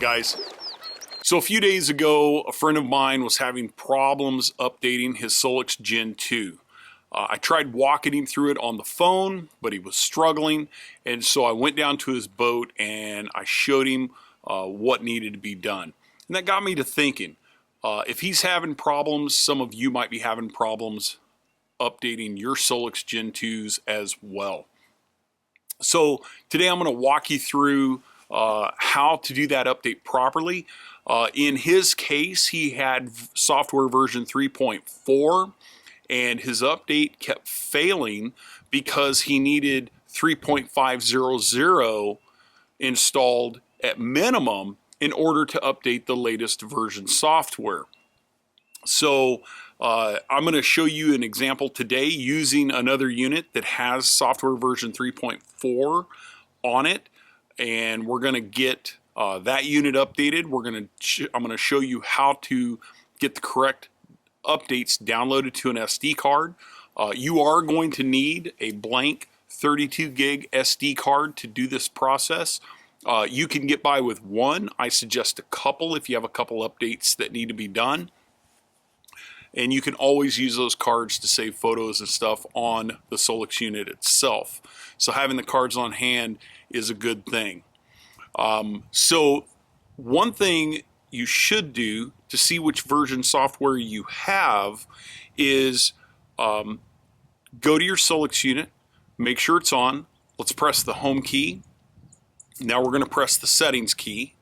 guys. So a few days ago, a friend of mine was having problems updating his Solix Gen 2. I tried walking him through it on the phone, but he was struggling, and so I went down to his boat and I showed him what needed to be done. And that got me to thinking, if he's having problems, some of you might be having problems updating your Solix Gen 2s as well. So today I'm going to walk you through how to do that update properly. In his case, he had software version 3.4 and his update kept failing because he needed 3.500 installed at minimum in order to update the latest version software. So I'm going to show you an example today using another unit that has software version 3.4 on it, and we're going to get that unit updated. I'm going to show you how to get the correct updates downloaded to an SD card. You are going to need a blank 32 gig SD card to do this process. You can get by with one. I suggest a couple if you have a couple updates that need to be done. And you can always use those cards to save photos and stuff on the Solix unit itself. So having the cards on hand is a good thing. So one thing you should do to see which version software you have is go to your Solix unit, make sure it's on. Let's press the home key. Now we're going to press the settings key.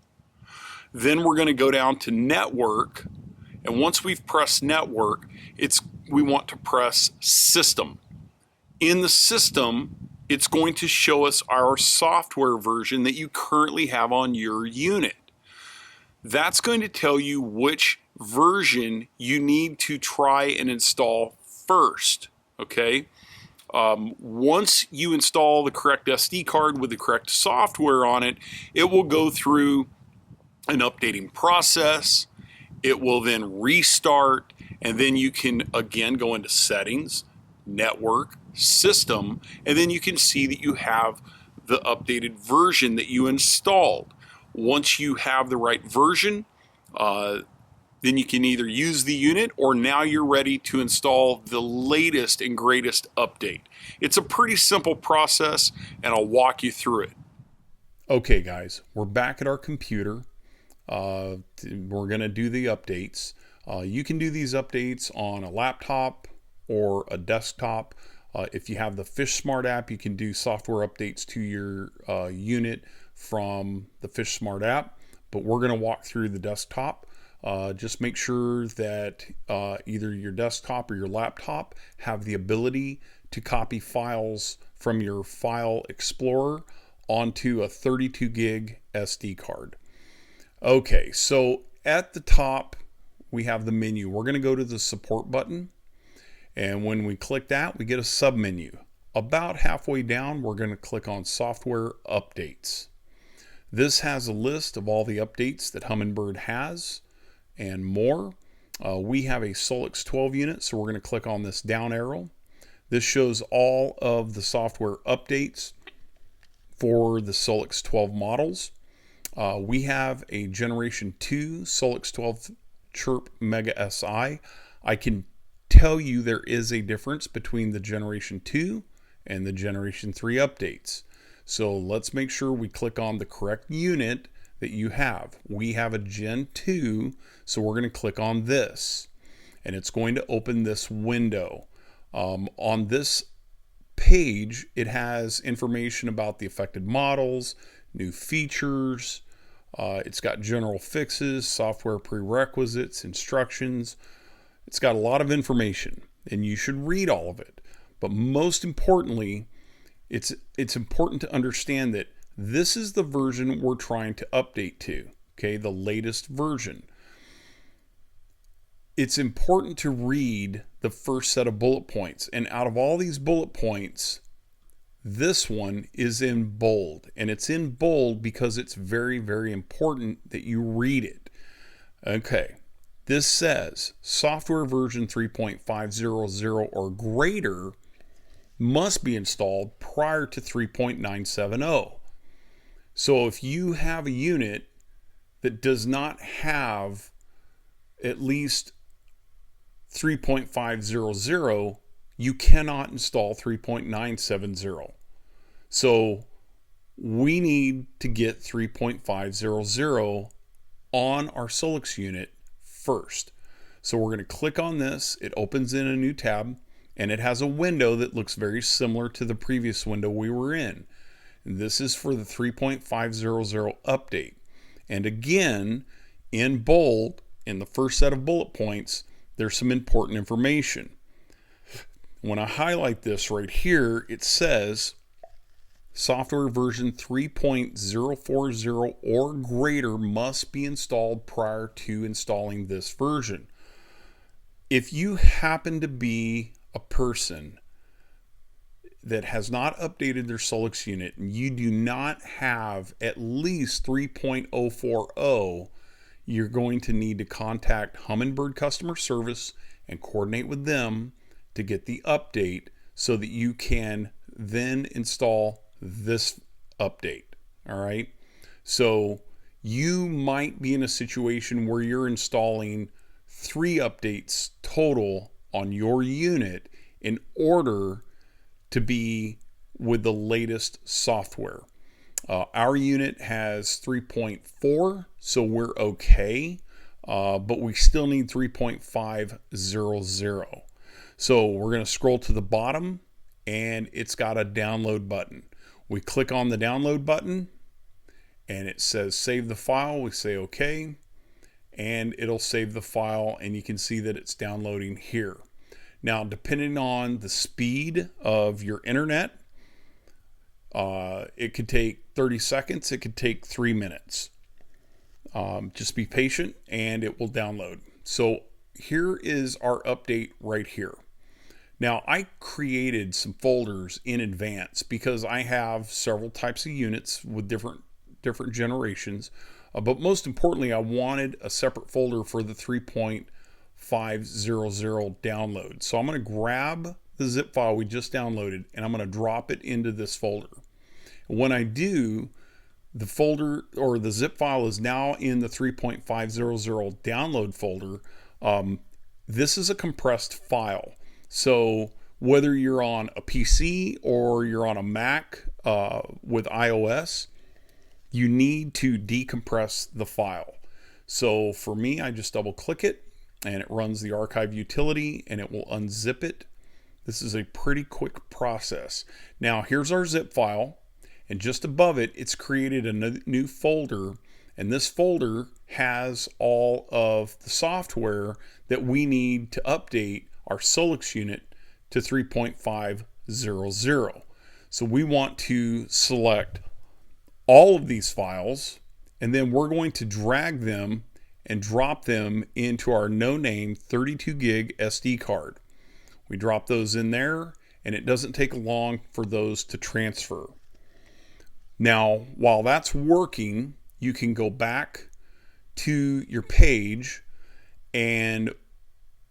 Then we're going to go down to network. And once we've pressed network, we want to press system. In the system, it's going to show us our software version that you currently have on your unit. That's going to tell you which version you need to try and install first, okay? Once you install the correct SD card with the correct software on it, it will go through an updating process. It will then restart, and then you can again go into settings, network, system, and then you can see that you have the updated version that you installed. Once you have the right version, then you can either use the unit or now you're ready to install the latest and greatest update. It's a pretty simple process, and I'll walk you through it. Okay guys, we're back at our computer. We're going to do the updates. You can do these updates on a laptop or a desktop. If you have the FishSmart app, you can do software updates to your unit from the FishSmart app, but we're going to walk through the desktop. Just make sure that either your desktop or your laptop have the ability to copy files from your file explorer onto a 32 gig SD card. Okay, so at the top we have the menu. We're going to go to the support button, and when we click that, we get a submenu. About halfway down, we're going to click on software updates. This has a list of all the updates that Humminbird has and more. We have a Solix 12 unit, so we're going to click on this down arrow. This shows all of the software updates for the Solix 12 models. We have a Generation 2 Solix 12 Chirp Mega SI. I can tell you there is a difference between the Generation 2 and the Generation 3 updates. So let's make sure we click on the correct unit that you have. We have a Gen 2, so we're going to click on this, and it's going to open this window. On this page, it has information about the affected models, new features. It's got general fixes, software prerequisites, instructions. It's got a lot of information, and you should read all of it. But most importantly, it's important to understand that this is the version we're trying to update to, okay, the latest version. It's important to read the first set of bullet points, and out of all these bullet points, this one is in bold, and it's in bold because it's very, very important that you read it. Okay, this says software version 3.500 or greater must be installed prior to 3.970. So if you have a unit that does not have at least 3.500, you cannot install 3.970. So we need to get 3.500 on our Solix unit first. So we're going to click on this. It opens in a new tab, and it has a window that looks very similar to the previous window we were in. And this is for the 3.500 update. And again, in bold, in the first set of bullet points, there's some important information. When I highlight this right here, it says software version 3.040 or greater must be installed prior to installing this version. If you happen to be a person that has not updated their Solix unit and you do not have at least 3.040, you're going to need to contact Humminbird customer service and coordinate with them to get the update so that you can then install this update. All right. So you might be in a situation where you're installing 3 updates total on your unit in order to be with the latest software. Our unit has 3.4, so we're okay, but we still need 3.500. So we're going to scroll to the bottom, and it's got a download button. We click on the download button, and it says save the file. We say okay, and it'll save the file, and you can see that it's downloading here. Now, depending on the speed of your internet, it could take 30 seconds. It could take 3 minutes. Just be patient and it will download. So here is our update right here. Now, I created some folders in advance because I have several types of units with different generations. But most importantly, I wanted a separate folder for the 3.500 download. So I'm going to grab the zip file we just downloaded and I'm going to drop it into this folder. When I do, the folder or the zip file is now in the 3.500 download folder. This is a compressed file. So whether you're on a PC or you're on a Mac with iOS, you need to decompress the file. So for me, I just double click it and it runs the archive utility and it will unzip it. This is a pretty quick process. Now here's our zip file, and just above it, it's created a new folder, and this folder has all of the software that we need to update our Solix unit to 3.500. So we want to select all of these files, and then we're going to drag them and drop them into our no-name 32 gig SD card. We drop those in there, and it doesn't take long for those to transfer. Now, while that's working, you can go back to your page, and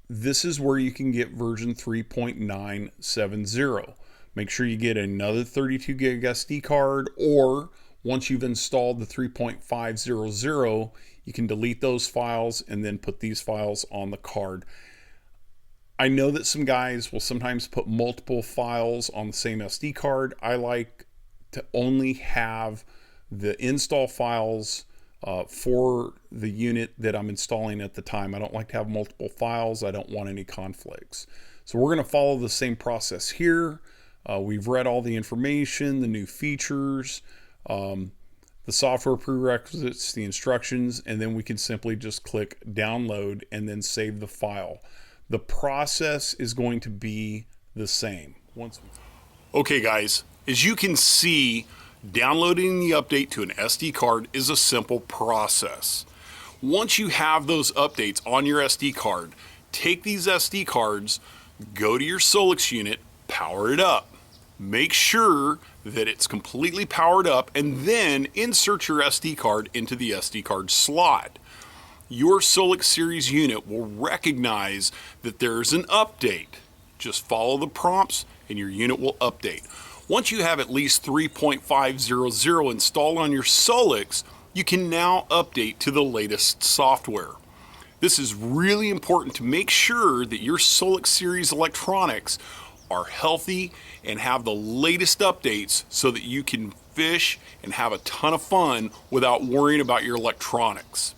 this is where you can get version 3.970. Make sure you get another 32 gig SD card, or once you've installed the 3.500, you can delete those files and then put these files on the card. I know that some guys will sometimes put multiple files on the same SD card. I like to only have the install files for the unit that I'm installing at the time. I don't like to have multiple files. I don't want any conflicts. So we're going to follow the same process here. We've read all the information, the new features, the software prerequisites, the instructions, and then we can simply just click download and then save the file. The process is going to be the same. Okay guys, as you can see, downloading the update to an SD card is a simple process. Once you have those updates on your SD card, take these SD cards, go to your Solix unit, power it up. Make sure that it's completely powered up, and then insert your SD card into the SD card slot. Your Solix series unit will recognize that there's an update. Just follow the prompts and your unit will update. Once you have at least 3.500 installed on your Solix, you can now update to the latest software. This is really important to make sure that your Solix series electronics are healthy and have the latest updates so that you can fish and have a ton of fun without worrying about your electronics.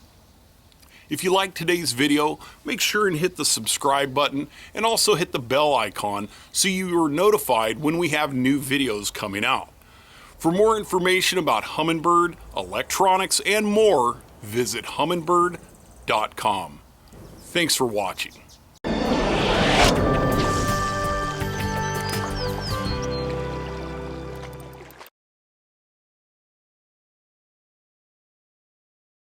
If you liked today's video, make sure and hit the subscribe button and also hit the bell icon so you are notified when we have new videos coming out. For more information about Humminbird, electronics, and more, visit humminbird.com. Thanks for watching.